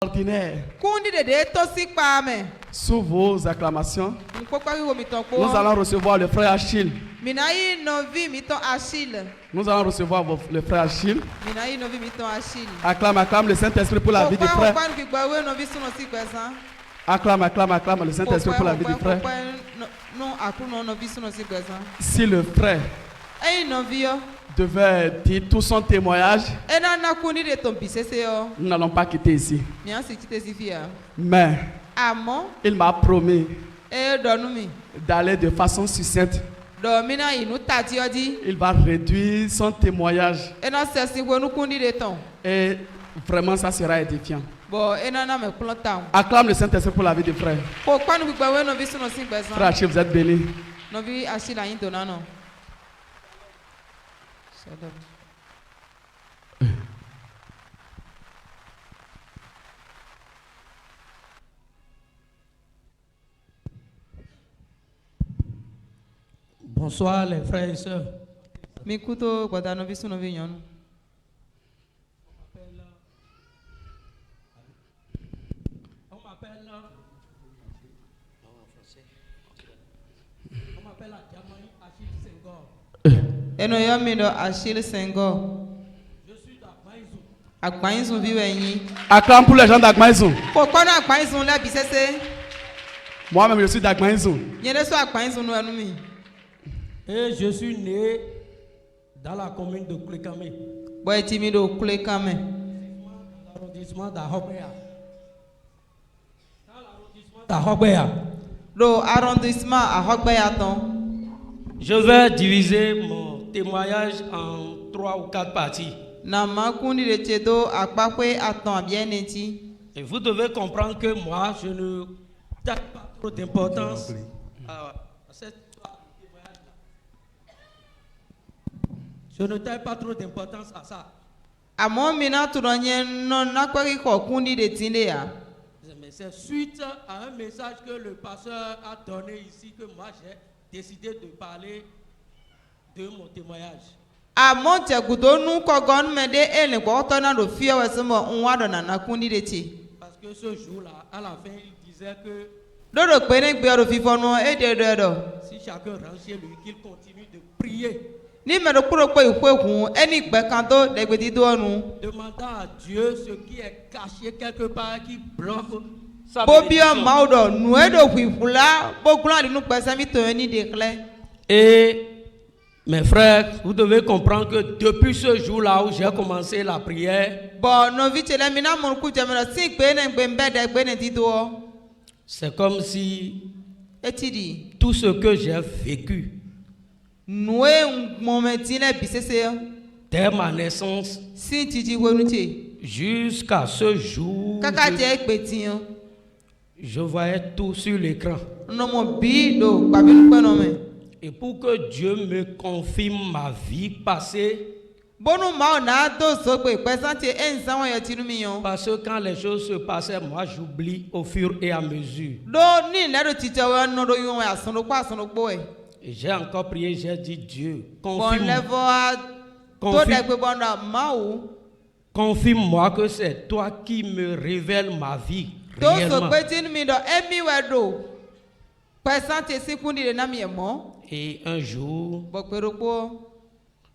Ordinaire. Sous vos acclamations, nous allons recevoir le frère Achille. Nous allons recevoir le frère Achille. Acclame le Saint-Esprit pour la vie du frère. Acclame le Saint-Esprit pour la vie du frère. Si le frère devait dire tout son témoignage, nous n'allons pas quitter ici. Mais il m'a promis d'aller de façon succincte. Il va réduire son témoignage. Et vraiment, ça sera édifiant. Acclame le Saint-Esprit pour la vie du frère. Frère Achille, vous êtes béni. Bonsoir les frères et sœurs. On m'appelle Achille Senghor. Je suis d'Agmaïzou. Acclame pour les gens d'Agmaïzou. Moi-même, je suis d'Agmaïzou. Et je suis né dans la commune de Koulékamé. L'arrondissement d'Ahogbeya. Je vais diviser mon témoignage en 3 ou 4 parties. Et vous devez comprendre que moi, je ne donne pas trop d'importance à cette histoire de témoignage. Je ne donne pas trop d'importance à ça. Mais c'est suite à un message que le pasteur a donné ici que moi j'ai décidé de parler de mon témoignage. Parce que ce jour-là, à la fin, il disait que si chacun rentre chez lui, qu'il continue de prier. Demandant à Dieu ce qui est caché quelque part qui bloque sa bénédiction. Et mes frères, vous devez comprendre que depuis ce jour-là où j'ai commencé la prière, c'est comme si tout ce que j'ai vécu dès ma naissance jusqu'à ce jour, je voyais tout sur l'écran. Et pour que Dieu me confirme ma vie passée, parce que quand les choses se passaient, moi j'oublie au fur et à mesure. Et j'ai encore prié, j'ai dit Dieu, confirme-moi que c'est toi qui me révèles ma vie réellement. Et un jour,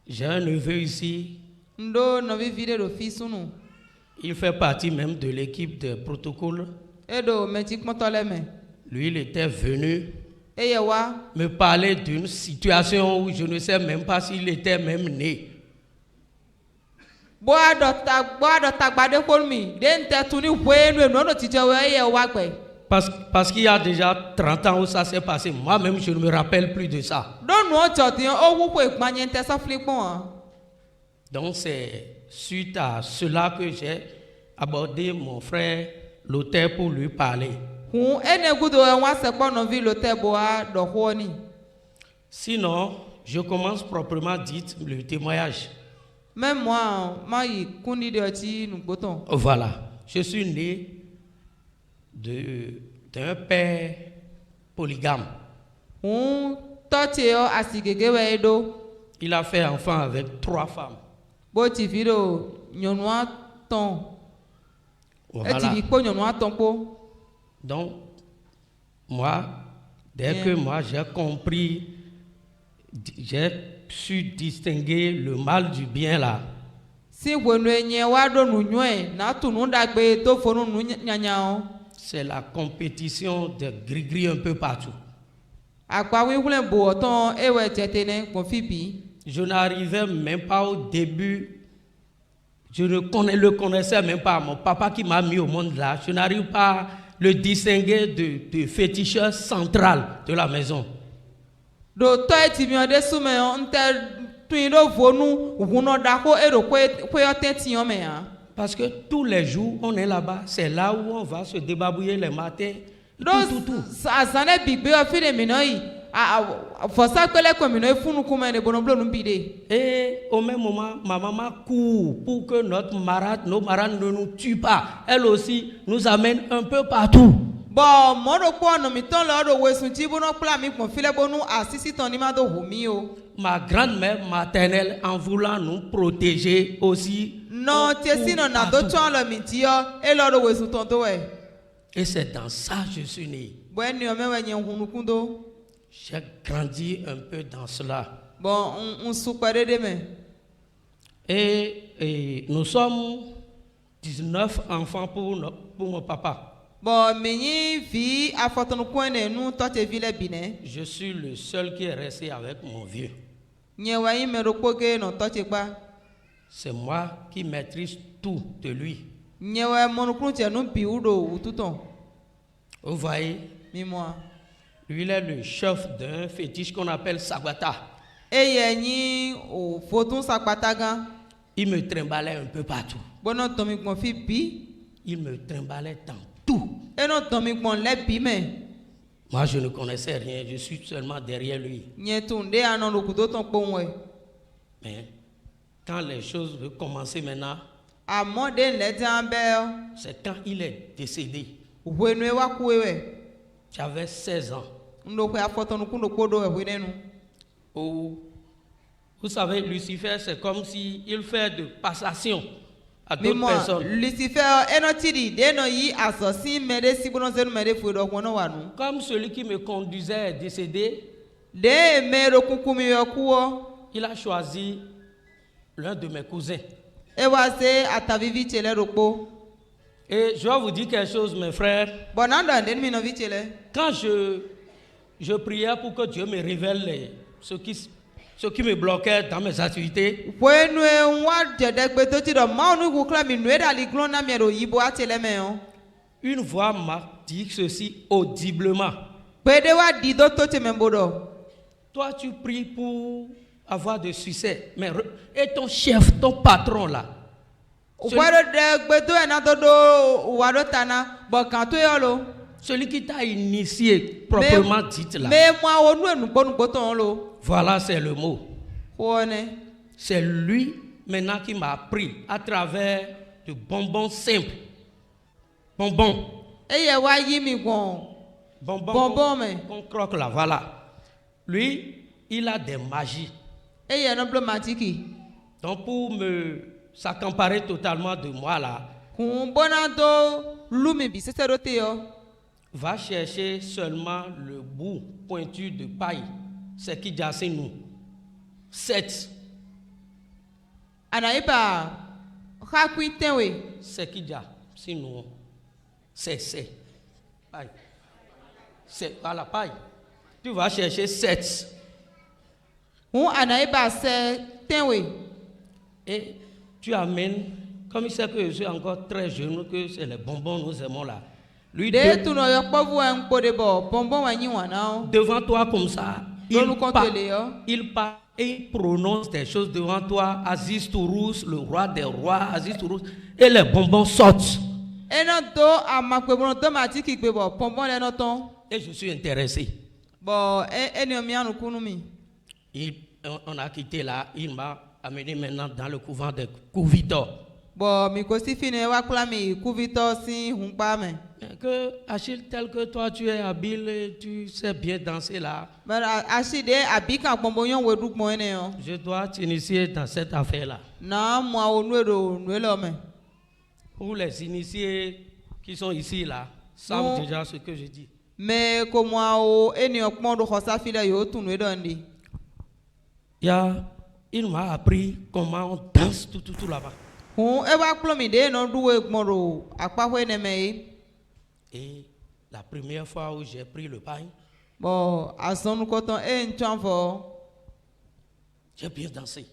j'ai un neveu ici. Il fait partie même de l'équipe de protocole. Lui, il était venu me parler d'une situation où je ne sais même pas s'il était même né. Parce qu'il y a déjà 30 ans où ça s'est passé. Moi-même, je ne me rappelle plus de ça. Donc, c'est suite à cela que j'ai abordé mon frère l'auteur pour lui parler. Sinon, je commence proprement dit le témoignage. Voilà. Je suis né d'un père polygame. Il a fait enfant avec 3 femmes. Voilà. Donc, moi, dès que moi j'ai compris, j'ai su distinguer le mal du bien là. C'est la compétition de gris-gris un peu partout. Je n'arrivais même pas au début. Je ne le connaissais même pas. Mon papa qui m'a mis au monde là, je n'arrive pas à le distinguer de féticheur central de la maison. Parce que tous les jours, on est là-bas. C'est là où on va se débarbouiller les matins. Tout. Et au même moment, ma maman court pour que nos marades ne nous tuent pas. Elle aussi nous amène un peu partout. Ma grand-mère maternelle, en voulant nous protéger aussi. Et c'est dans ça que je suis né. J'ai grandi un peu dans cela. Et nous sommes 19 enfants pour mon papa. Je suis le seul qui est resté avec mon vieux. C'est moi qui maîtrise tout de lui. Vous voyez? Lui, il est le chef d'un fétiche qu'on appelle Sagbata. Il me trimballait un peu partout. Il me trimballait dans tout. Moi, je ne connaissais rien. Je suis seulement derrière lui. Mais quand les choses vont commencer maintenant, c'est quand il est décédé. J'avais 16 ans. Oh, vous savez, Lucifer, c'est comme s'il fait de passation à d'autres personnes. Comme celui qui me conduisait est décédé, il a choisi l'un de mes cousins. Et je vais vous dire quelque chose, mes frères. Quand je priais pour que Dieu me révèle ce qui me bloquait dans mes activités, une voix m'a dit ceci audiblement. Toi, tu pries pour avoir de succès, mais et ton chef, ton patron là, celui qui t'a initié, proprement dit là. Voilà, c'est le mot. C'est lui maintenant qui m'a appris à travers de bonbons simples. Bonbons. Bonbons qu'on croque là, voilà. Lui, il a des magies. Donc pour s'accaparer totalement de moi là, va chercher seulement le bout pointu de paille. C'est qui jasse nous. 7. C'est qui jasse nous. C'est paille. C'est à la paille. Tu vas chercher 7. Et tu amènes, comme il sait que je suis encore très jeune, que c'est les bonbons nous aimons là. Lui devant toi comme ça, il parle et il prononce des choses devant toi. Aziz Tourouz, le roi des rois, Aziz Tourouz, et les bonbons sortent. Et je suis intéressé. On a quitté là, il m'a amené maintenant dans le couvent de Couvitor. Que Achille, tel que toi tu es habile, tu sais bien danser là. Je dois t'initier dans cette affaire là. Pour les initier qui sont ici là savent déjà ce que je dis. Mais comment Il m'a appris comment on danse tout là-bas. Et la première fois où j'ai pris le pain, j'ai bien dansé.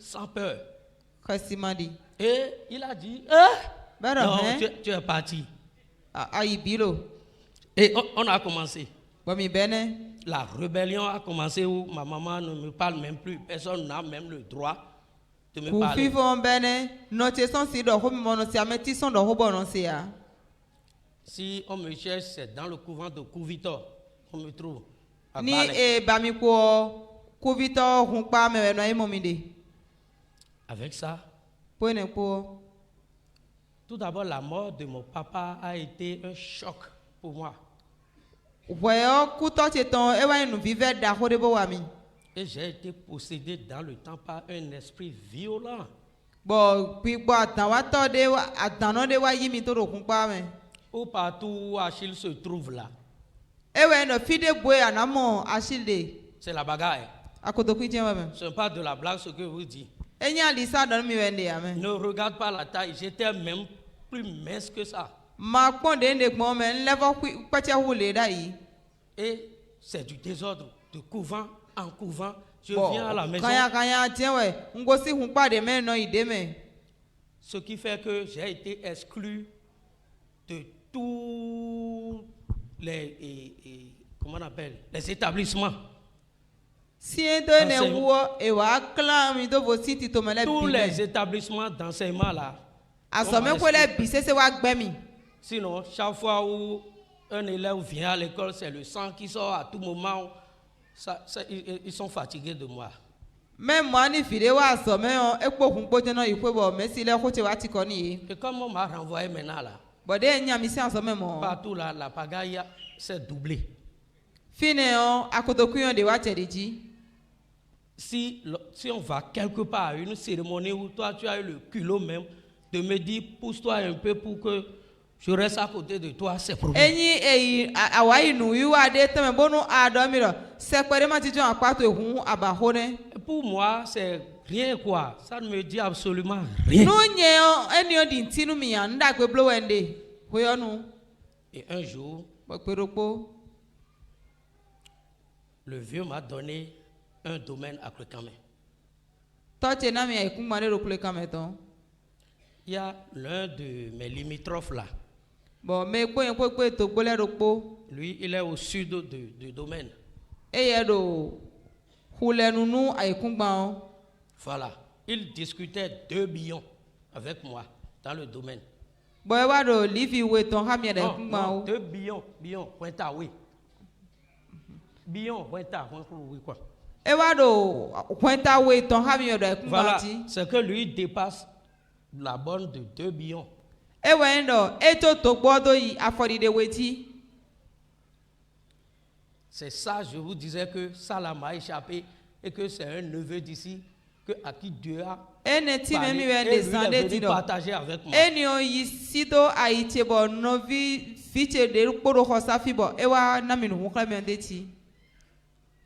Sans peur. Et il a dit, non, tu es parti. Et on a commencé. La rébellion a commencé où ma maman ne me parle même plus. Personne n'a même le droit de me parler. Si on me cherche, c'est dans le couvent de Couvitor. On me trouve. À avec ça, tout d'abord, la mort de mon papa a été un choc pour moi. Et j'ai été possédé dans le temps par un esprit violent. Où partout où Achille se trouve là, c'est la bagarre. Ce n'est pas de la blague ce que vous dites. Ne regarde pas la taille, j'étais même plus mince que ça. Et c'est du désordre, de couvent en couvent. Je viens à la maison. Ce qui fait que j'ai été exclu de tous les comment on appelle, les établissements. Tous les établissements d'enseignement là. Sinon, chaque fois où un élève vient à l'école, c'est le sang qui sort à tout moment. Ils sont fatigués de moi. Et comme on m'a renvoyé maintenant là, partout là, la pagaille s'est doublée. Si on va quelque part à une cérémonie où toi tu as eu le culot même de me dire pousse-toi un peu pour que je reste à côté de toi, c'est problème. Pour moi, c'est rien quoi. Ça ne me dit absolument rien. Et un jour, le vieux m'a donné un domaine à Clécamé. Il y a l'un de mes limitrophes là. Lui, il est au sud du domaine. Voilà. Il discutait 2 billions avec moi dans le domaine. Non, 2 billions, pointa, oui. Billion, pointa, oui, quoi. Voilà, c'est que lui dépasse la borne de 2 billions. C'est ça, je vous disais que ça m'a échappé et que c'est un neveu d'ici à qui Dieu a parlé et lui est venu partager avec moi.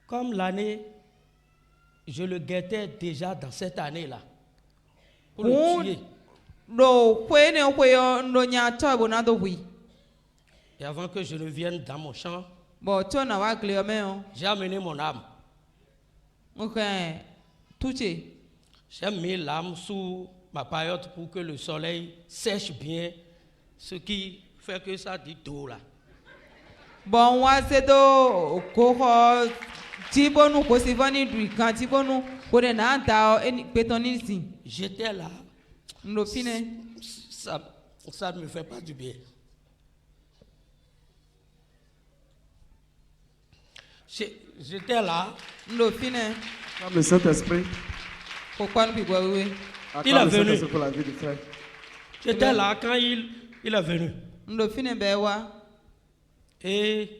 Comme l'année, je le guettais déjà dans cette année-là pour le tuer. Et avant que je ne vienne dans mon champ, j'ai amené mon âme. J'ai mis l'âme sous ma paillote pour que le soleil sèche bien, ce qui fait que ça dit d'eau là. J'étais là. Ça ne me fait pas du bien. J'étais là. Le Saint-Esprit. Il est venu. J'étais là quand il est venu. Et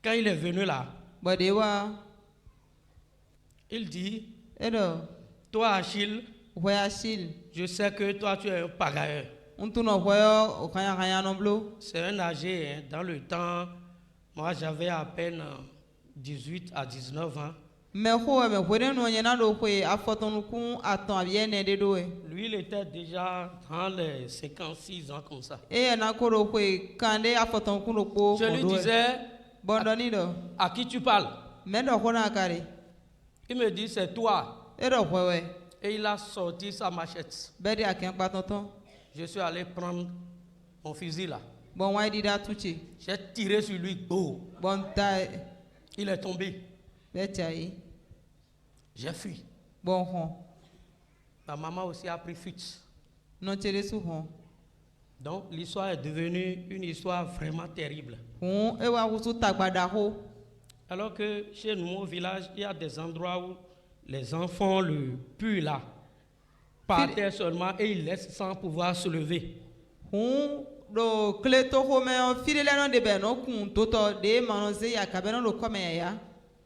quand il est venu là, il dit, toi Achille, je sais que toi tu es un pagailleur. C'est un âgé, hein. Dans le temps, moi j'avais à peine 18 à 19 ans. Lui, il était déjà dans les 56 ans comme ça. Je lui disais, à qui tu parles? Il me dit, c'est toi. Et il a sorti sa machette. Je suis allé prendre mon fusil là. J'ai tiré sur lui. Il est tombé. J'ai fui. Ma maman aussi a pris fuite. Donc l'histoire est devenue une histoire vraiment terrible. Alors que chez nous au village, il y a des endroits où les enfants le puent là, par terre seulement, et ils laissent sans pouvoir se lever.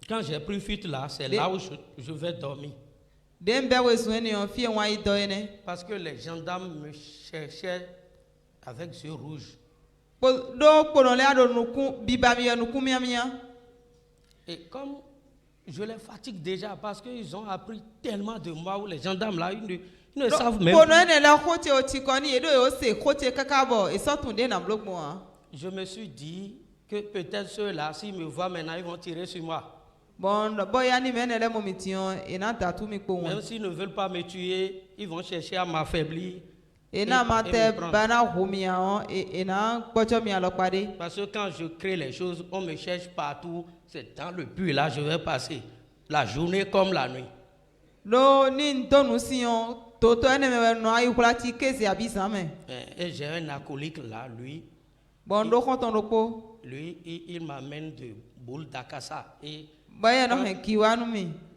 Quand j'ai pris fuite là, c'est là où je vais dormir. Parce que les gendarmes me cherchaient avec yeux rouges. Et comme je les fatigue déjà parce qu'ils ont appris tellement de moi, où les gendarmes là, ils ne savent même pas. Je me suis dit que peut-être ceux-là, s'ils me voient maintenant, ils vont tirer sur moi. Même s'ils ne veulent pas me tuer, ils vont chercher à m'affaiblir. Parce que quand je crée les choses, on me cherche partout. C'est dans le puits là, je vais passer la journée comme la nuit. Et j'ai un acolyte là, lui. Lui, il m'amène de boules d'acassa. Et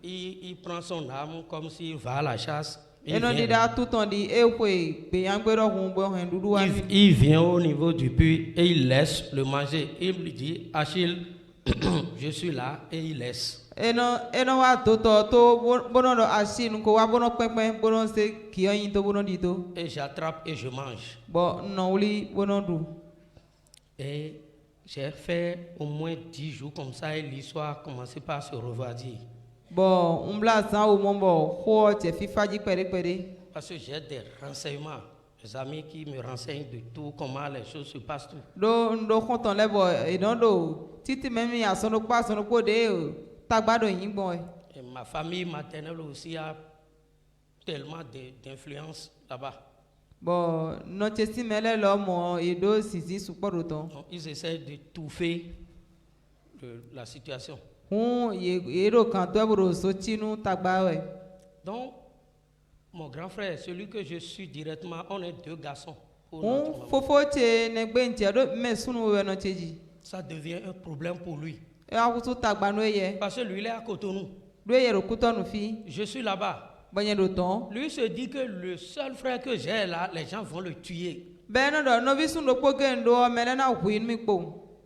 il prend son arme comme s'il va à la chasse. Il vient au niveau du puits et il laisse le manger. Il me dit, Achille, je suis là, et il laisse. Et j'attrape et je mange. Et j'ai fait au moins 10 jours comme ça et l'histoire a commencé par se revardir. Parce que j'ai des renseignements, des amis qui me renseignent de tout, comment les choses se passent. Tout. Et ma famille maternelle aussi a tellement d'influence là-bas. Donc, ils essaient d'étouffer la situation. Donc, mon grand frère, celui que je suis directement, on est 2 garçons. Ça devient un problème pour lui. Parce que lui, il est à Cotonou. Je suis là-bas. Lui se dit que le seul frère que j'ai là, les gens vont le tuer.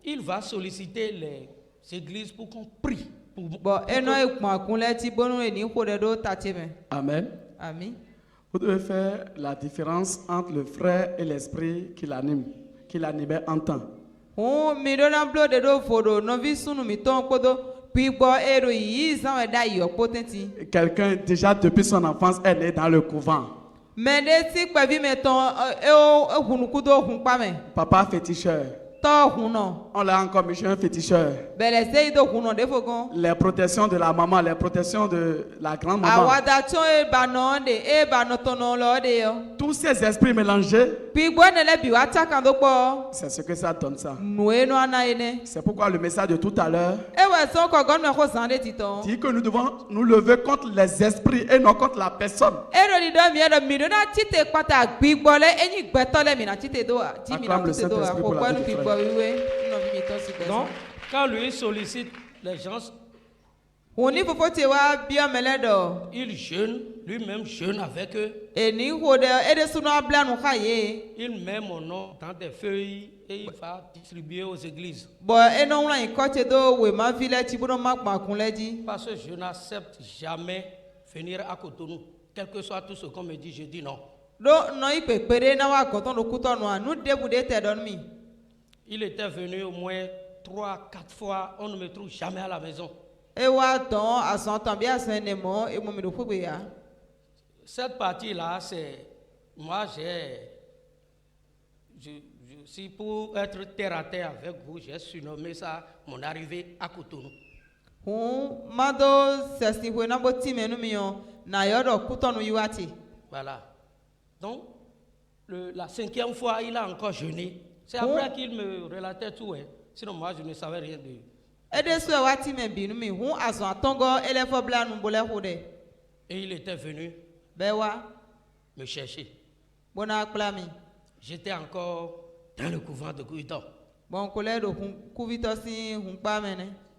Il va solliciter les églises pour qu'on prie. Amen. Vous devez faire la différence entre le frère et l'esprit qui l'animait en temps. Quelqu'un déjà depuis son enfance, elle est dans le couvent. Papa féticheur. On l'a encore mis chez un féticheur. Les protections de la maman, les protections de la grand-maman. Tous ces esprits mélangés, c'est ce que ça donne ça. C'est pourquoi le message de tout à l'heure dit que nous devons nous lever contre les esprits et non contre la personne. Acclame le Saint-Esprit pour la vie du frère. Donc, quand lui sollicite les gens, il jeûne, lui-même jeûne avec eux. Il met mon nom dans des feuilles et il va distribuer aux églises. Parce que je n'accepte jamais venir à Cotonou. Quel que soit tout ce qu'on me dit, je dis non. Il était venu au moins 3-4 fois, on ne me trouve jamais à la maison. Cette partie-là, c'est... Moi, si pour être terre à terre avec vous, j'ai surnommé ça mon arrivée à Cotonou. Voilà. Donc, la 5e fois, il a encore jeûné. C'est après qu'il me relatait tout. Hein. Sinon, moi, je ne savais rien de lui. Et il était venu me chercher. J'étais encore dans le couvent de Kouito.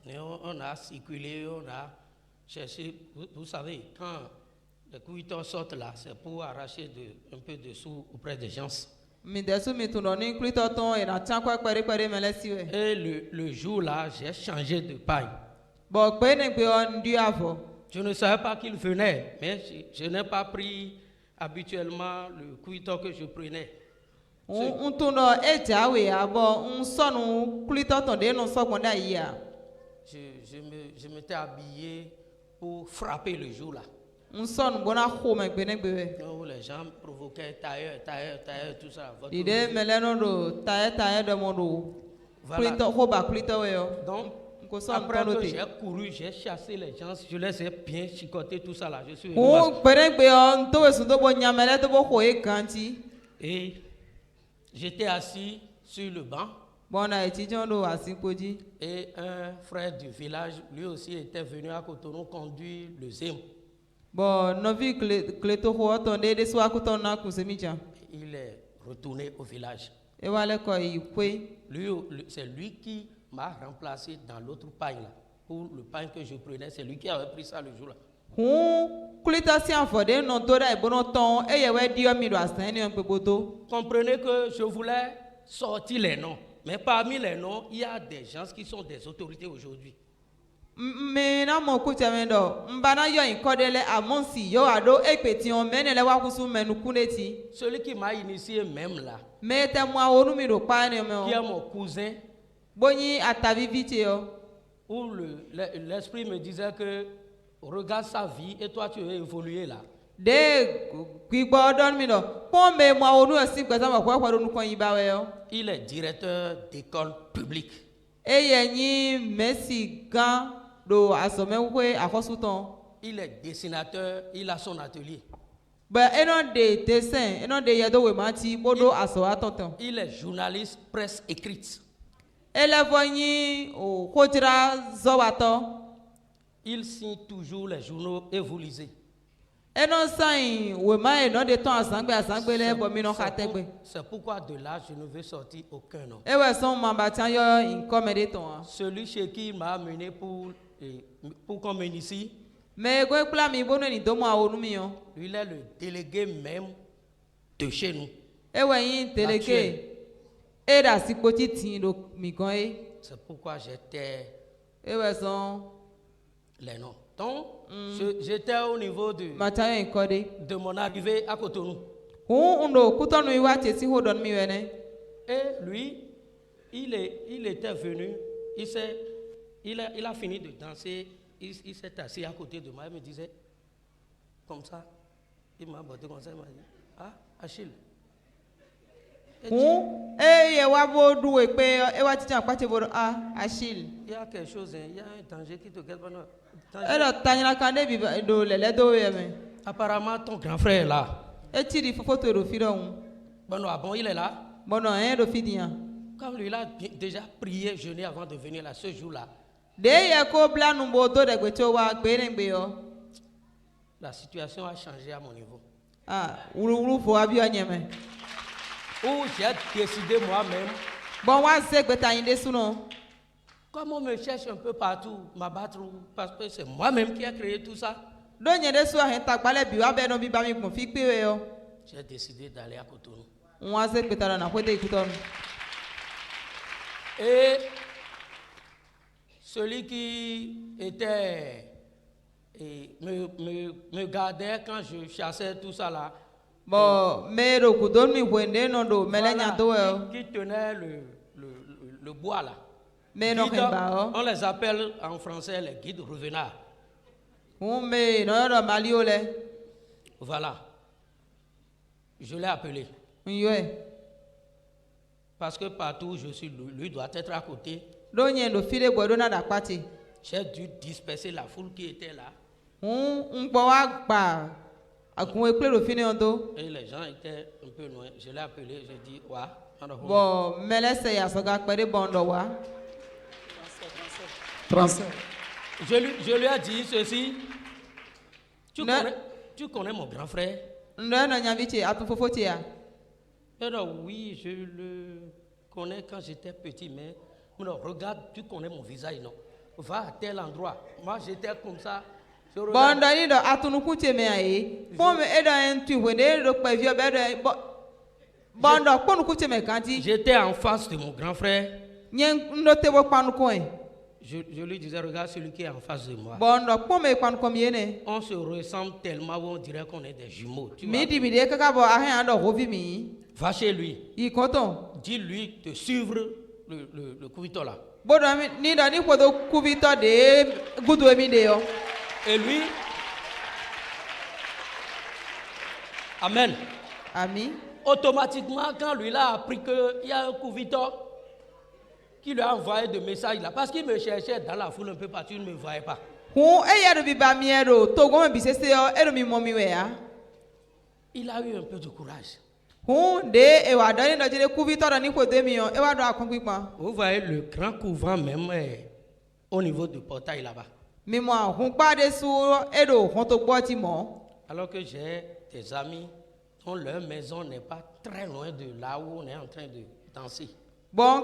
Et on a circulé, on a cherché. Vous savez, quand les Kouito sortent là, c'est pour arracher un peu de sous auprès des gens. Et le jour là, j'ai changé de paille. Je ne savais pas qu'il venait, mais je n'ai pas pris habituellement le Kouito que je prenais. Je m'étais habillé pour frapper le jour là. Où les gens provoquaient tailleur, tout ça. Voilà. Donc, après que j'ai couru, j'ai chassé les gens, je les ai bien chicotés, tout ça là. Je suis et j'étais assis sur le banc. Et un frère du village, lui aussi était venu à Cotonou conduire le zémo. Il est retourné au village. C'est lui qui m'a remplacé dans l'autre paille là. Pour le pain que je prenais, c'est lui qui avait pris ça le jour là. Comprenez que je voulais sortir les noms. Mais parmi les noms, il y a des gens qui sont des autorités aujourd'hui. Celui qui m'a initié même là, qui est mon cousin, où l'esprit me disait que regarde sa vie et toi tu veux évoluer là. Il est directeur d'école publique. Il est dessinateur, il a son atelier. Il est journaliste presse écrite. Il signe toujours les journaux et vous lisez. C'est pourquoi de là, je ne veux sortir aucun nom. Celui chez qui il m'a amené pour qu'on m'initie, lui il est le délégué même de chez nous. C'est pourquoi j'étais les noms. Donc, j'étais au niveau de mon arrivée à Cotonou. Et lui, il était venu, il a fini de danser, il s'est assis à côté de moi, il me disait, comme ça, il m'a abordé comme ça, il m'a dit, ah, Achille. Il y a quelque chose, il y a un danger qui te guette. Apparemment, ton grand frère est là. Bon, il est là. Comme lui, il a déjà prié, jeûné avant de venir là, ce jour-là. La situation a changé à mon niveau. Où j'ai décidé moi-même. Comme on me cherche un peu partout, m'abattre, parce que c'est moi-même qui ai créé tout ça. J'ai décidé d'aller à Cotonou. Et celui qui était me gardait quand je chassais tout ça là, Bon, mais le coup d'homme, qui tenait le bois là. Mais Guide, on les appelle en français les guides revenards. Voilà. Je l'ai appelé. Parce que partout où je suis, lui doit être à côté. J'ai dû disperser la foule qui était là. Et les gens étaient un peu loin. Je l'ai appelé, j'ai dit, ouais. Bon, mais laissez à ce gars je lui ai dit ceci. Tu connais mon grand frère? Alors oui, je le connais quand j'étais petit, mais non, regarde, tu connais mon visage, non? Va à tel endroit. Moi, j'étais comme ça. J'étais en face de mon grand frère. Je lui disais, regarde celui qui est en face de moi. On se ressemble tellement, on dirait qu'on est des jumeaux. Va chez lui. Dis-lui de suivre le Kuvito là. Et lui, amen. Amen. Automatiquement, quand lui là a appris qu'il y a un Kuvito qui lui a envoyé des messages là, parce qu'il me cherchait dans la foule un peu partout, il ne me voyait pas. Il a eu un peu de courage. Vous voyez le grand couvent même au niveau du portail là-bas. Alors que j'ai des amis dont leur maison n'est pas très loin de là où on est en train de danser. La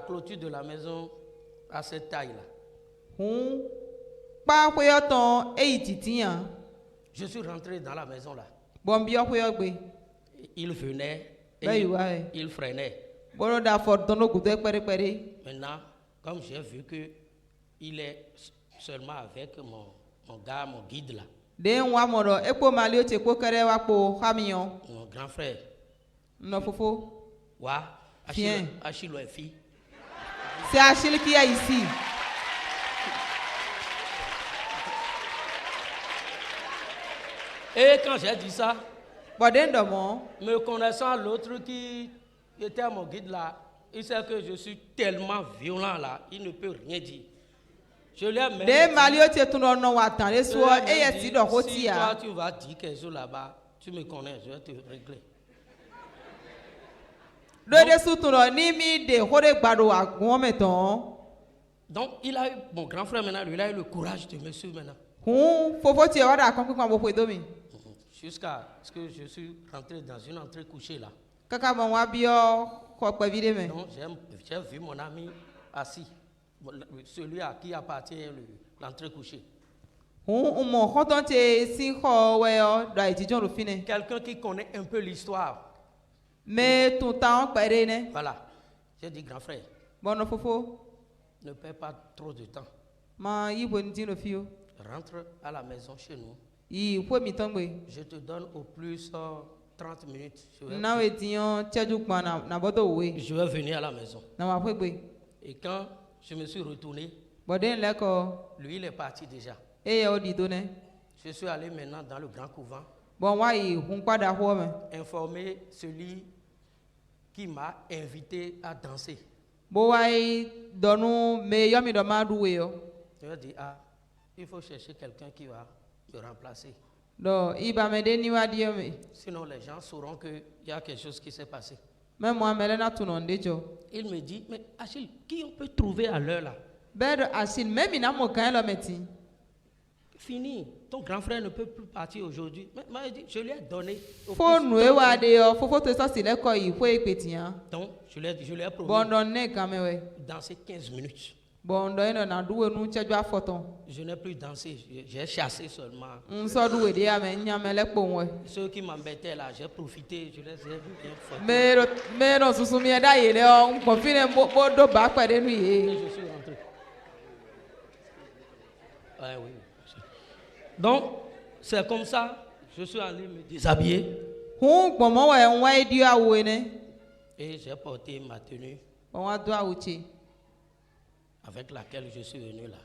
clôture de la maison a cette taille là. Je suis rentré dans la maison là. Il venait et il freinait. Maintenant, comme j'ai vu qu'il est seulement avec mon gars, mon guide là. Mon grand frère. Ouais, Achille est fille. C'est Achille qui est ici. Et quand j'ai dit ça, me connaissant l'autre qui était mon guide là, il sait que je suis tellement violent là, il ne peut rien dire. Je lui ai même dit, si toi tu vas dire quelque chose là-bas, tu me connais, je vais te régler. Donc il a eu, mon grand frère maintenant, lui il a eu le courage de me suivre maintenant. Jusqu'à ce que je suis rentré dans une entrée couchée là. Donc j'ai vu mon ami assis, celui à qui appartient l'entrée couchée. Quelqu'un qui connaît un peu l'histoire. Voilà. J'ai dit, grand frère, ne perds pas trop de temps. Rentre à la maison chez nous. Je te donne au plus 30 minutes. Je vais venir à la maison. Et quand je me suis retourné, lui il est parti déjà. Je suis allé maintenant dans le grand couvent. Informer celui qui m'a invité à danser. Je lui ai dit, il faut chercher quelqu'un qui va me remplacer. Sinon les gens sauront qu'il y a quelque chose qui s'est passé. Il me dit, mais Achille, qui on peut trouver à l'heure là? Fini, ton grand frère ne peut plus partir aujourd'hui. Mais je lui ai donné. Donc, je lui ai promis danser 15 minutes. Je n'ai plus dansé, j'ai chassé seulement. Ceux qui m'embêtaient là, j'ai profité, je les ai bien fait. Et je suis rentré. Oui. Donc, c'est comme ça, je suis allé me déshabiller. Et j'ai porté ma tenue avec laquelle je suis venu là.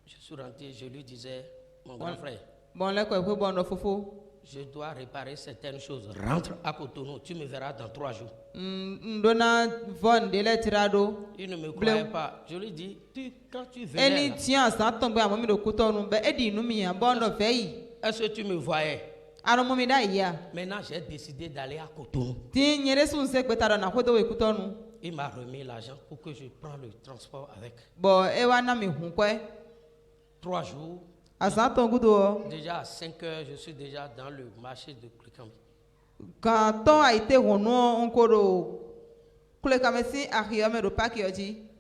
Je suis rentré, je lui disais, mon grand frère, je dois réparer certaines choses. Rentre à Cotonou, tu me verras dans 3 jours. Il ne me croyait pas. Je lui dis, quand tu venais là, est-ce que tu me voyais? Maintenant, j'ai décidé d'aller à Cotonou. Il m'a remis l'argent pour que je prenne le transport avec. 3 jours. Déjà à 5 heures, je suis déjà dans le marché de Kulikami.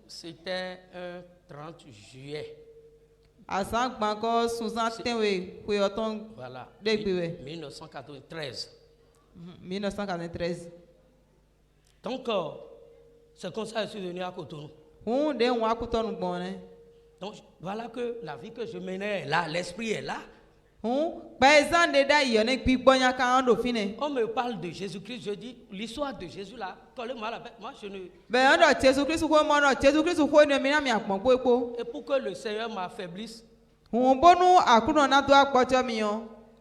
C'était un 30 juillet. Voilà. 1993. 1993. Donc, c'est comme ça que je suis venu à Cotonou. Donc, voilà que la vie que je menais là, l'esprit est là. On me parle de Jésus-Christ, je dis l'histoire de Jésus là, collez-moi la bête, moi je ne... Et pour que le Seigneur m'affaiblisse, il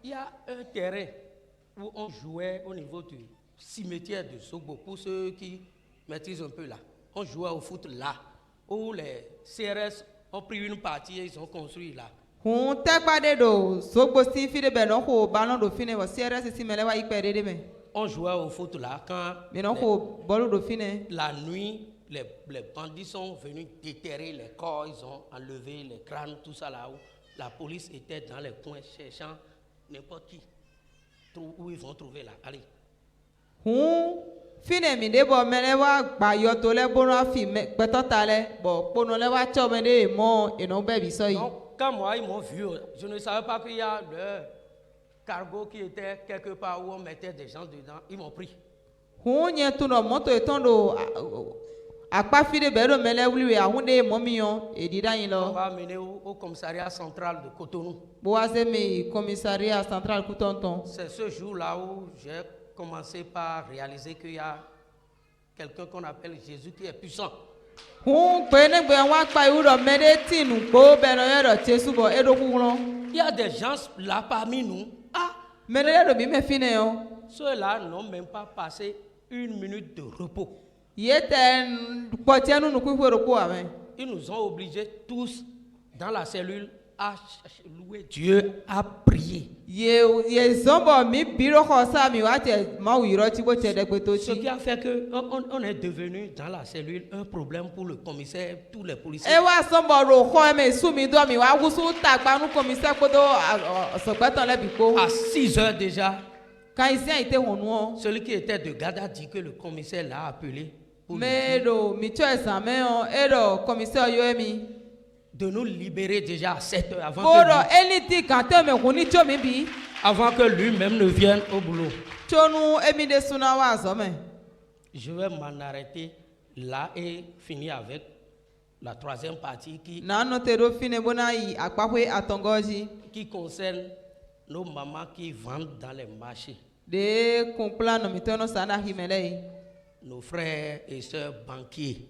y a un terrain où on jouait au niveau du cimetière de Sogbo, pour ceux qui maîtrisent un peu là. On jouait au foot là, où les CRS ont pris une partie et ils ont construit là. On jouait au foot là quand la nuit, les bandits sont venus déterrer les corps, ils ont enlevé les crânes, tout ça là où la police était dans les coins cherchant n'importe qui. Où ils vont trouver là. Allez. Donc, quand moi ils m'ont vu, je ne savais pas qu'il y a le cargo qui était quelque part où on mettait des gens dedans. Ils m'ont pris. On va amener au commissariat central de Cotonou. C'est ce jour-là où j'ai commencé par réaliser qu'il y a quelqu'un qu'on appelle Jésus qui est puissant. Il y a des gens là parmi nous. Ceux-là n'ont même pas passé 1 minute de repos. Ils nous ont obligés tous dans la cellule à louer Dieu, à prier. Ce qui a fait qu'on est devenu dans la cellule un problème pour le commissaire, tous les policiers. À 6 heures déjà, celui qui était de Gada dit que le commissaire l'a appelé pour de nous libérer déjà à 7 heures avant que lui-même ne vienne au boulot. Je vais m'en arrêter là et finir avec la 3e partie qui concerne nos mamans qui vendent dans les marchés. Nos frères et sœurs banquiers.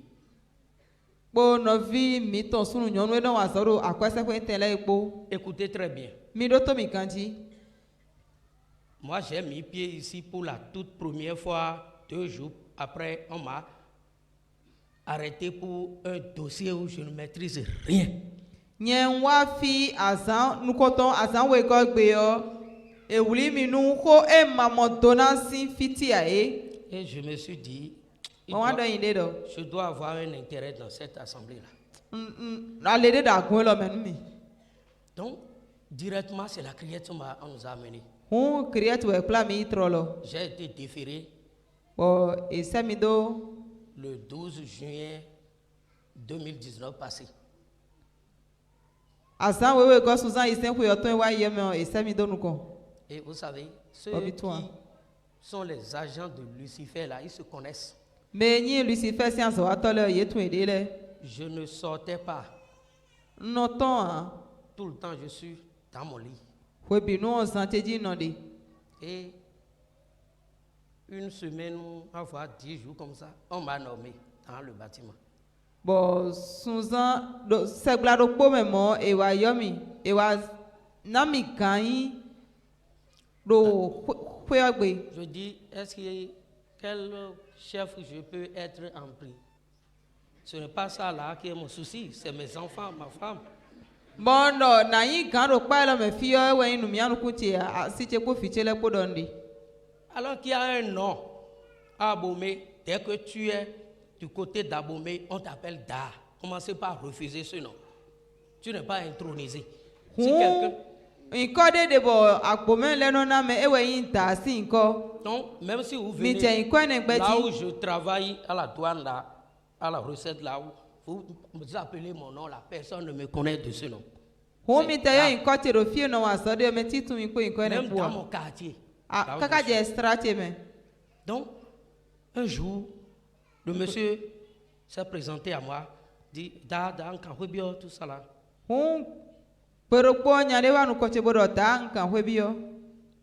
Écoutez très bien. Moi, j'ai mis pied ici pour la toute première fois. 2 jours après, on m'a arrêté pour un dossier où je ne maîtrise rien. Et je me suis dit, je dois avoir un intérêt dans cette assemblée-là. Donc, directement, c'est la criette qu'on nous a amené. J'ai été déféré le 12 juin 2019 passé. Et vous savez, ceux qui sont les agents de Lucifer, là, ils se connaissent. Je ne sortais pas. Tout le temps, je suis dans mon lit. Et une semaine, enfin 10 jours comme ça, on m'a nommé dans le bâtiment. Bon, Susan, c'est glado pour moi et wa yomi et wa nami kai do kweagbe. Je dis, est-ce que quel chef je peux être en prix? Ce n'est pas ça là qui est mon souci, c'est mes enfants, ma femme. Bon, non, naï quand on parle me fille ouais nous mianu kuti a si tu peux ficher les podondi. Alors qu'il y a un nom à Abomey, dès que tu es du côté d'Abomey, on t'appelle Da. Commencez par refuser ce nom. Tu n'es pas intronisé. Si quelqu'un... Donc, même si vous venez là où je travaille à la douane, là, à la recette, là où vous appelez mon nom, la personne ne me connaît de ce nom. Même dans mon quartier. Donc, un jour, le monsieur s'est présenté à moi, dit tout ça là.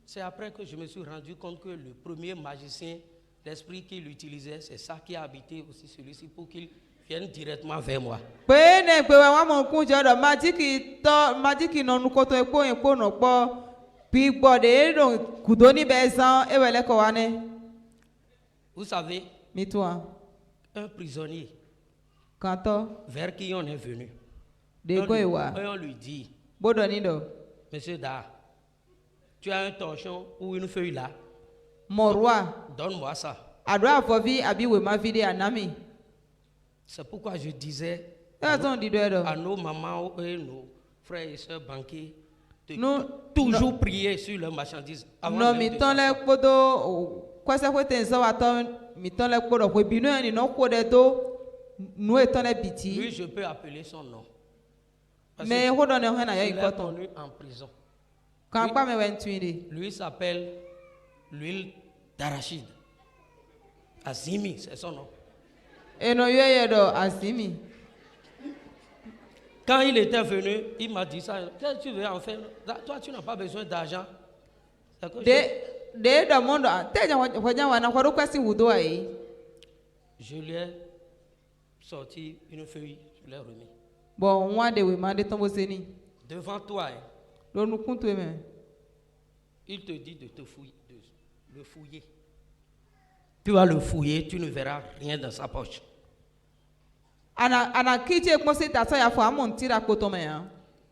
C'est après que je me suis rendu compte que le premier magicien, l'esprit qu'il utilisait, c'est ça qui a habité aussi celui-ci pour qu'il vienne directement vers moi. Vous savez, un prisonnier vers qui on est venu, on lui dit, Monsieur Da, tu as un torchon ou une feuille là? Donne-moi ça. C'est pourquoi je disais à nos mamans et nos frères et sœurs banquiers de toujours prier sur leurs marchandises. Avant même de lui, je peux appeler son nom. Parce que il est connu en prison. Lui s'appelle l'huile d'arachide. Azimi, c'est son nom. Quand il était venu, il m'a dit ça. Qu'est-ce que tu veux en faire? Toi, tu n'as pas besoin d'argent. Je lui ai sorti une feuille, je l'ai remis. Devant toi, il te dit de te fouiller, de le fouiller. Tu vas le fouiller, tu ne verras rien dans sa poche.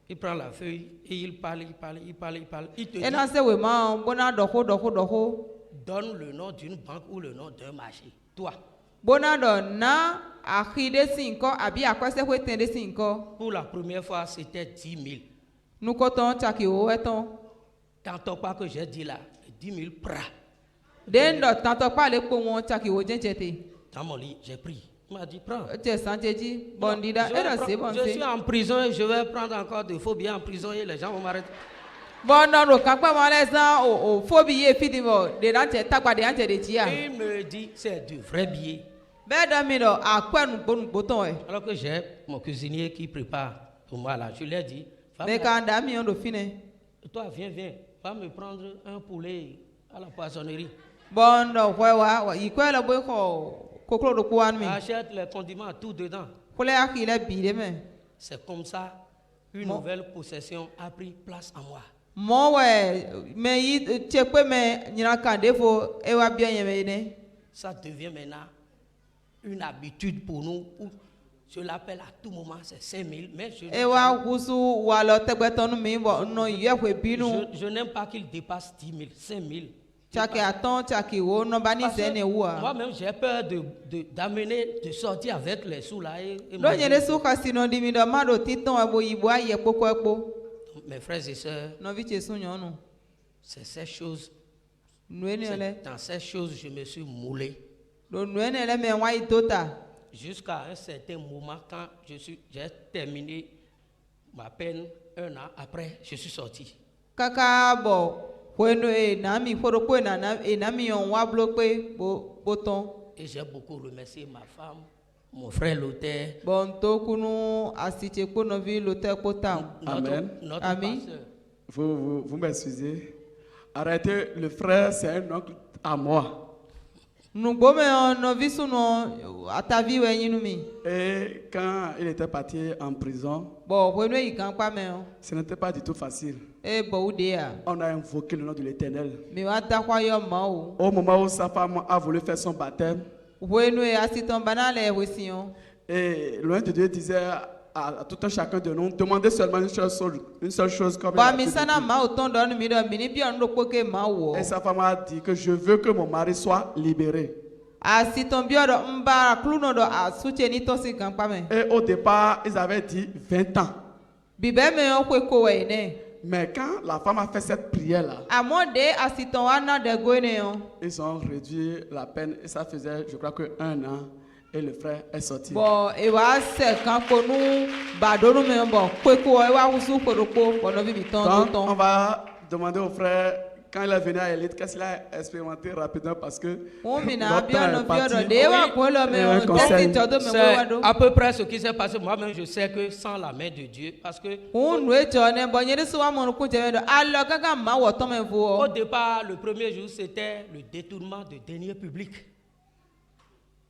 Il prend la feuille et il parle. Il te dit, donne le nom d'une banque ou le nom d'un marché. Toi. Pour la première fois, c'était 10 000. Tantôt pas que j'ai dit là, 10 000 pras. Dans mon lit, j'ai pris. Il m'a dit, prends. Je suis en prison et je vais prendre encore de faux billets en prison et les gens vont m'arrêter. Il me dit, c'est du vrai billet. Alors que j'ai mon cuisinier qui prépare pour moi là, je lui ai dit, toi viens, va me prendre un poulet à la poissonnerie. Achète les condiments tout dedans. C'est comme ça une nouvelle possession a pris place en moi. Ça devient maintenant une habitude pour nous. Je l'appelle à tout moment, c'est 5 000, mais je n'aime pas qu'il dépasse 10 000, 5 000. Moi-même, j'ai peur d'amener, de sortir avec les sous là. Mes frères et sœurs, c'est ces choses. Dans ces choses, je me suis moulé. Jusqu'à un certain moment, quand j'ai terminé ma peine, 1 an après, je suis sorti. Et j'ai beaucoup remercié ma femme, mon frère Lothaire, Bon, tokunu asite kpo novi lote kpo ta. Amen. notre Amen. pasteur. Vous m'excusez. Arrêtez, le frère, c'est un oncle à moi. Nugbo me novi suno atavi we yinu mi. Et quand il était parti en prison, Bon, wenu yi kan pa me o. ce n'était pas du tout facile. E bo ude ya. On a invoqué le nom de l'Éternel. Mi wa da kwa yo ma o. Au moment où sa femme a voulu faire son baptême, Wenu e asiton banale wesion. et loin de Dieu disait à tout un chacun de nous, demandez seulement une seule chose comme il Ba a mi dit. sana ma o ton don mi do mi ni bi on do poke ma wo. Et sa femme a dit que je veux que mon mari soit libéré. Asiton bi odo mba kluno do asute ni to si kan pa me. Et au départ, ils avaient dit 20 ans. Bibe me o kwe ko we ne. Mais quand la femme a fait cette prière-là, Amode asiton wa na de go ne o. ils ont réduit la peine et ça faisait, je crois que 1 an. Et le frère est sorti. Bon, e wa se kan ko nu ba do nu me bon kwe ko e wa usu ko do ko ko no bi ton Donc, ton. on va demander au frère, quand il est venu à Élite, qu'est-ce qu'il a expérimenté rapidement parce que Mina notre temps bien est no bi odo parti. de wa ko lo Et un me o conseil. testi to do me C'est wo wa do. à peu près ce qui s'est passé. Moi-même, je sais que sans la main de Dieu, parce que Un we jo ne bon yeri so wa mo ku je me do allo kaka ma wo to me fu au o. départ, le premier jour, c'était le détournement de deniers publics.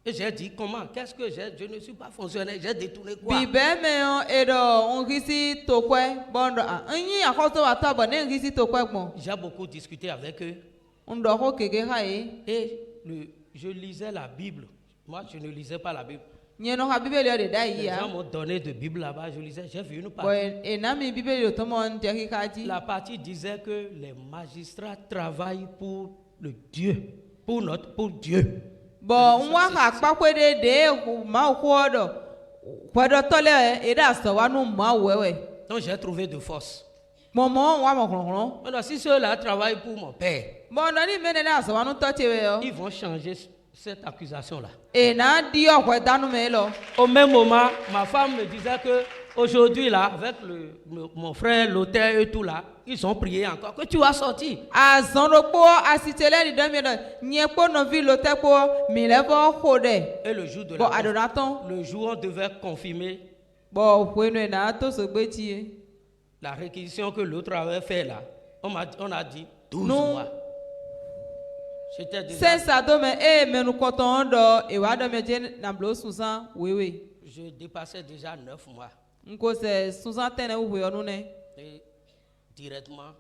Et j'ai dit, comment? Qu'est-ce que j'ai? Je ne suis pas fonctionnaire, j'ai détourné quoi? Bibe me o e do on risi to kwe bon do anyi akoto wa to bon ne risi to kwe gbon. J'ai beaucoup discuté avec eux On do ko keke ha e. et je lisais la Bible. Moi, je ne lisais pas la Bible. Nye no ha bibeli o de da Les yi ya. gens m'ont donné de Bible là-bas, je lisais, j'ai vu une Bon partie. e na mi bibeli o to mo nje kika ji. La partie disait que les magistrats travaillent pour le Dieu, pour Dieu. Bon nwa ha pa kwe de ma ko do. Kwe do to le e da so wa nu ma wewe. Donc j'ai trouvé de force. Momo wa mo kron. Maintenant, si ceux-là travaillent pour mon père, Bon no ni me ne da so wa nu to chewe o. ils vont changer cette accusation-là. E na di o kwe danu me lo. Au même moment, ma femme me disait que aujourd'hui là, avec mon frère, l'auteur et tout là, ils ont prié encore que tu vas sortir. Azonropo asitele di do mi do. Nye po no vi lo te po mi le bo ko de. Et le jour de Bon la adoraton. le jour où on devait confirmer Bon wenu e na to so gbe ti e. la réquisition que l'autre avait fait là, on a dit 12 Non. mois. J'étais déjà, Sensa do me e menu koton do e wa do me je na blo susan wewe. je dépassais déjà 9 mois. Nko se susan tene wo yo nu ne. Et directement,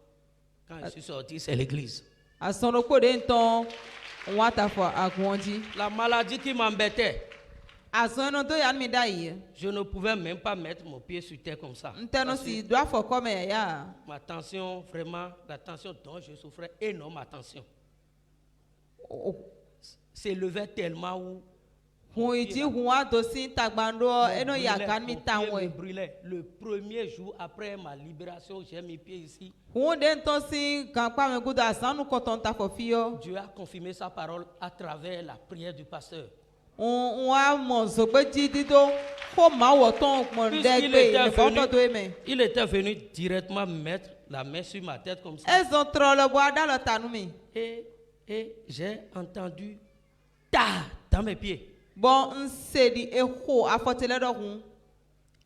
quand je suis sorti, c'est l'église. Azonropo de nton wa ta fo agunji. La maladie qui m'embêtait, Azon do ya mi da yi. je ne pouvais même pas mettre mon pied sur terre comme ça. Nteno Parce que si do afo ko me ya. ma tension, vraiment, la tension dont je souffrais, énorme ma tension, s'élevait tellement où Hun iti hun wa do si tagbando eno ya kan mi mon tan pied me we. brûlait. Le premier jour après ma libération, j'ai mis pied ici. Hun de nton si kan pa me gudo azanu koton ta fo fi yo. Dieu a confirmé sa parole à travers la prière du pasteur. On wa mo so pe ji di do ko ma wo ton mo de Puisqu'il gbe était le fo to do venu, me. il était venu directement mettre la main sur ma tête comme ça. Ezon tro le bo ada lo tanu mi. Et j'ai entendu ta dans mes pieds. Bon nse di e ho afotele do hun.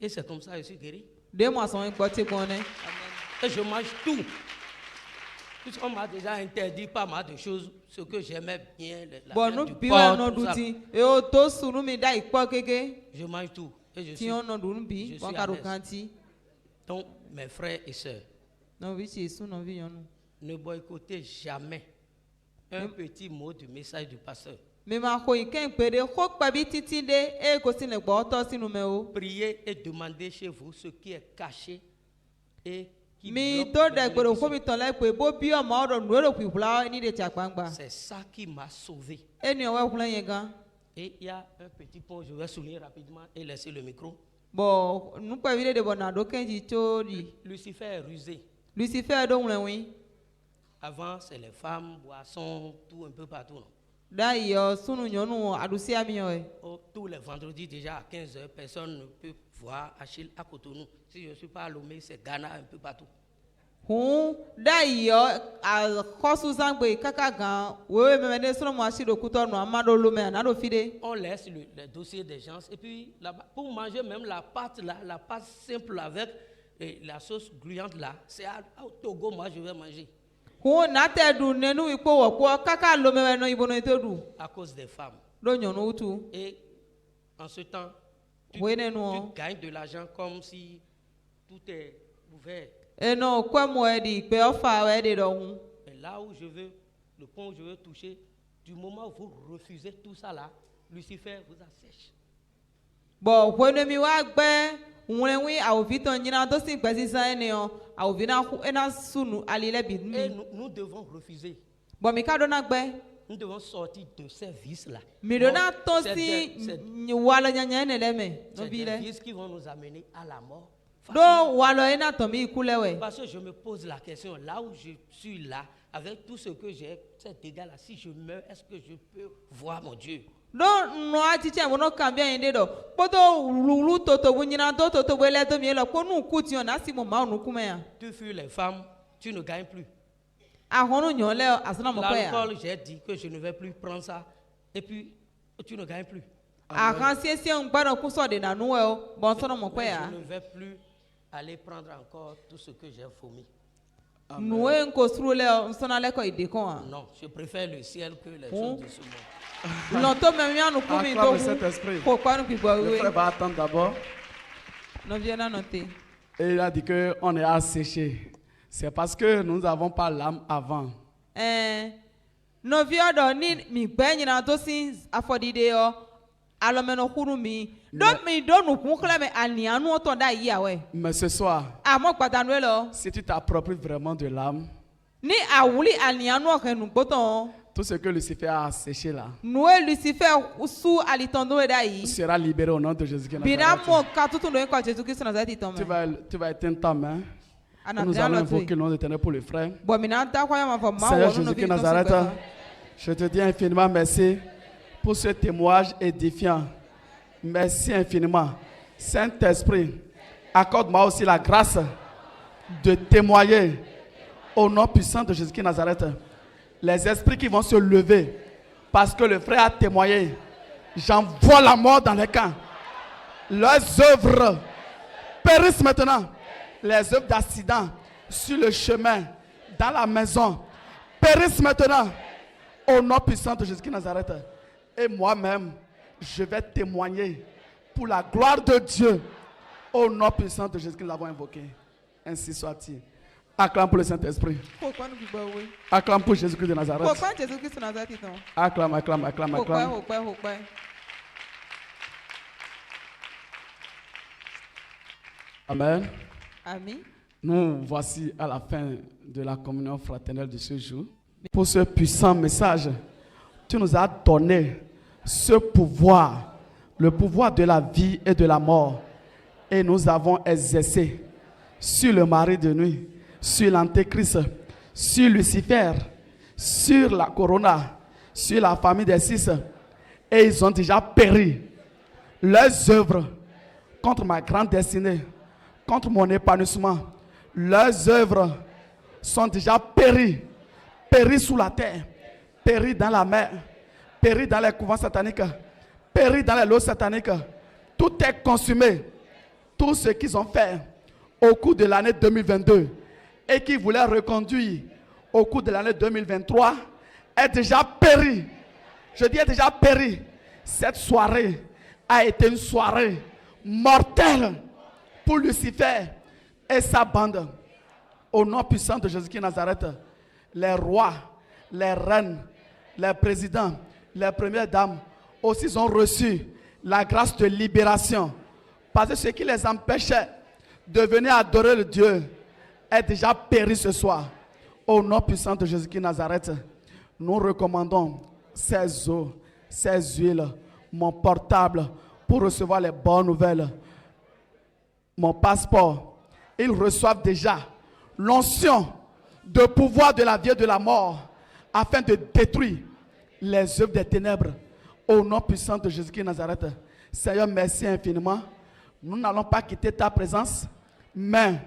Et c'est comme ça que je suis guéri. De mo son gbo ti gon ne. Et je mange tout. Puisqu'on m'a déjà interdit pas mal de choses, ce que j'aimais bien, la Bon viande nu du bi porc, wa no tout ça. duti. E o to sunu mi da ipo keke. Je mange tout. Et je Ti suis on no dun je bi suis bon à ka do l'aise. kanti. donc mes frères et sœurs, Non vi si su no vi yonu. ne boycottez jamais un petit mot du message du pasteur. Me ma ko iken pere ko pa bi titi de e ko si le gbo to sinu me o. Priez et demandez chez vous ce qui est caché et qui Mi bloque to les de gboro ko bénédictions. mi ton le pe bo bi o ma ro nu ro kwipula ni de ti agbangba. C'est ça qui m'a sauvé. Eni o we kulen yen gan. Et il y a un petit point, je vais souligner rapidement et laisser le micro. Bon nu pa vi de bon na do kenji to di. Lucifer est rusé. Lucifer do wlen wi. Avant, c'est les femmes, boissons, tout un peu partout. Non? Da yo sunu nyonu adusi ami o e. Oh, tous les vendredis, déjà à 15h, personne ne peut voir Achille à Cotonou. Si je ne suis pas à Lomé, c'est Ghana un peu partout. Hun da yo a khosu zangbe kaka gan wewe memene sono mo asiro kuto no amado lume na do fide. On laisse le dossier des gens et puis là-bas, pour manger même la pâte là, la pâte simple avec la sauce gluante là, c'est au Togo moi je vais manger. Hun na te du nenu ipo wo ko kaka lo memene no ibono itedu. À cause des femmes. Do nyono utu. Et en ce temps, tu gagnes de l'argent comme si tout est ouvert. Et non, quoi moi dit pe ofa we de do hun. Et là où je veux, le point où je veux toucher, du moment où vous refusez tout ça là, Lucifer vous assèche. Bon, when mi wa gbe when we a ovito nyina do si gbe sisan ene o a ovina ena sunu alile bi Et mi. nous devons refuser. Bon mi ka do na gbe. Nous devons sortir de ces vices-là. Mi do na to C'est si des- walo nyanya ene le me. No c'est bi des le. vices qui vont nous amener à la mort. Do walo ena to mi kulewe. Parce que je me pose la question, là où je suis là, avec tout ce que j'ai, cet dégât-là, si je meurs, est-ce que je peux voir mon Dieu? Do no atiche mo no kambia ende do. Poto lulu toto bunyina do toto bele do mi lo ko nu kuti on asi mo ma onu kuma ya. Tu fuis les femmes, tu ne gagnes plus. A honu nyon le asana mo ko ya. L'alcool, j'ai dit que je ne vais plus prendre ça. Et puis, tu ne gagnes plus. A kan siesie ngbaro ku so de na nu e o. Bon sono mo ko ya. Je ne vais plus aller prendre encore tout ce que j'ai vomi. Nu e nko suru le nsona le ko ide kon a. Non, je préfère le ciel que les choses de ce monde. Longtemps même y a nous pour Acclame le Saint-Esprit. pourquoi nous pouvons Le frère va attendre d'abord. nous viens à noter. Et il a dit qu'on est asséché. C'est parce que nous n'avons pas l'âme avant. Nous viens de ni mi ben na to sin afodide yo alomeno kuru mi do mi do nu kun kle me anianu to da yi awe Mais ce soir, amo patanu lo si tu t'appropries vraiment de l'âme, ni awuli anianu ke nu gboton tout ce que Lucifer a asséché là Noé Lucifer su alitondo da yi sera libéré au nom de Jésus-Christ. Biramo ka tutu no ko Jésus Christ Nazareth ton Tu vas éteindre ta main. Et ana nous allons invoquer le nom de l'Éternel pour le frère. bo mi na ta kwa ma fa ma Seigneur wo no Jésus-Christ Nazareth, je te dis infiniment merci pour ce témoignage édifiant. Merci infiniment. Saint-Esprit, accorde-moi aussi la grâce de témoigner au nom puissant de Jésus-Christ Nazareth. Les esprits qui vont se lever parce que le frère a témoigné. J'envoie la mort dans les camps. Leurs œuvres périssent maintenant. Les œuvres d'accident sur le chemin, dans la maison, périssent maintenant au nom puissant de Jésus-Christ Nazareth. Et moi-même, je vais témoigner pour la gloire de Dieu au nom puissant de Jésus-Christ. Nous l'avons invoqué. Ainsi soit-il. Acclame pour le Saint-Esprit. pourquoi nous pouvons oui Acclame pour Jésus-Christ de Nazareth. pourquoi Jésus Christ Nazareth ton Acclame, acclame, acclame, acclame. pourquoi Amen. Amen. Nous voici à la fin de la communion fraternelle de ce jour. Pour ce puissant message, tu nous as donné ce pouvoir, le pouvoir de la vie et de la mort. Et nous avons exercé sur le mari de nuit, sur l'antéchrist, sur Lucifer, sur la corona, sur la famille des six. Et ils ont déjà péri. Leurs œuvres contre ma grande destinée, contre mon épanouissement, leurs œuvres sont déjà péries, péries sous la terre, péries dans la mer, péries dans les couvents sataniques, péries dans les lots sataniques. Tout est consumé. Tout ce qu'ils ont fait au cours de l'année 2022 et qui voulaient reconduire au cours de l'année 2023 est déjà péri. Je dis est déjà péri. Cette soirée a été une soirée mortelle pour Lucifer et sa bande. Au nom puissant de Jésus-Christ Nazareth, les rois, les reines, les présidents, les premières dames aussi ont reçu la grâce de libération. Parce que ce qui les empêchait de venir adorer le Dieu est déjà péri ce soir. Au nom puissant de Jésus-Christ Nazareth, nous recommandons ces eaux, ces huiles, mon portable pour recevoir les bonnes nouvelles, mon passeport. Ils reçoivent déjà l'onction de pouvoir de la vie et de la mort afin de détruire les œuvres des ténèbres. Au nom puissant de Jésus-Christ Nazareth, Seigneur, merci infiniment. Nous n'allons pas quitter ta présence, mais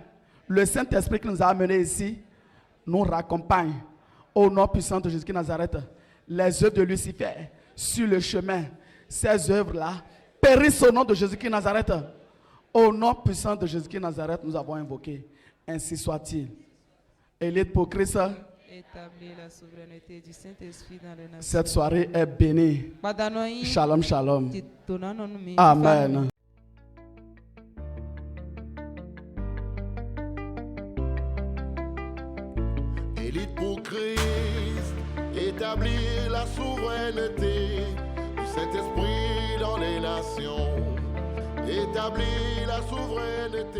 Le Saint-Esprit qui nous a amenés ici nous raccompagne. Au nom puissant de Jésus de Nazareth, les œuvres de Lucifer sur le chemin, ces œuvres-là périssent au nom de Jésus de Nazareth. Au nom puissant de Jésus de Nazareth, nous avons invoqué. Ainsi soit-il. Élite pour Christ. Établir la souveraineté du Saint-Esprit dans les nations. Cette soirée est bénie. Badanoï, Shalom, shalom. Titonanon-mi, Amen. Élite pour Christ, établir la souveraineté du Saint-Esprit dans les nations. Établir la souveraineté.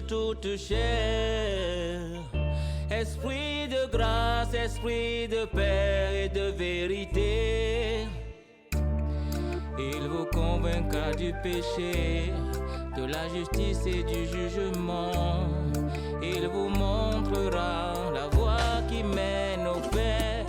Toute chair, esprit de grâce, esprit de paix et de vérité, il vous convaincra du péché, de la justice et du jugement, il vous montrera la voie qui mène au Père.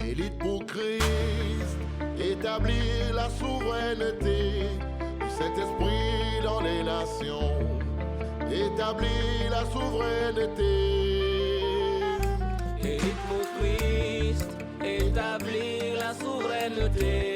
Élite pour Christ, établir la souveraineté du Saint-Esprit dans les nations. Établir la souveraineté. Élite pour Christ, établir la souveraineté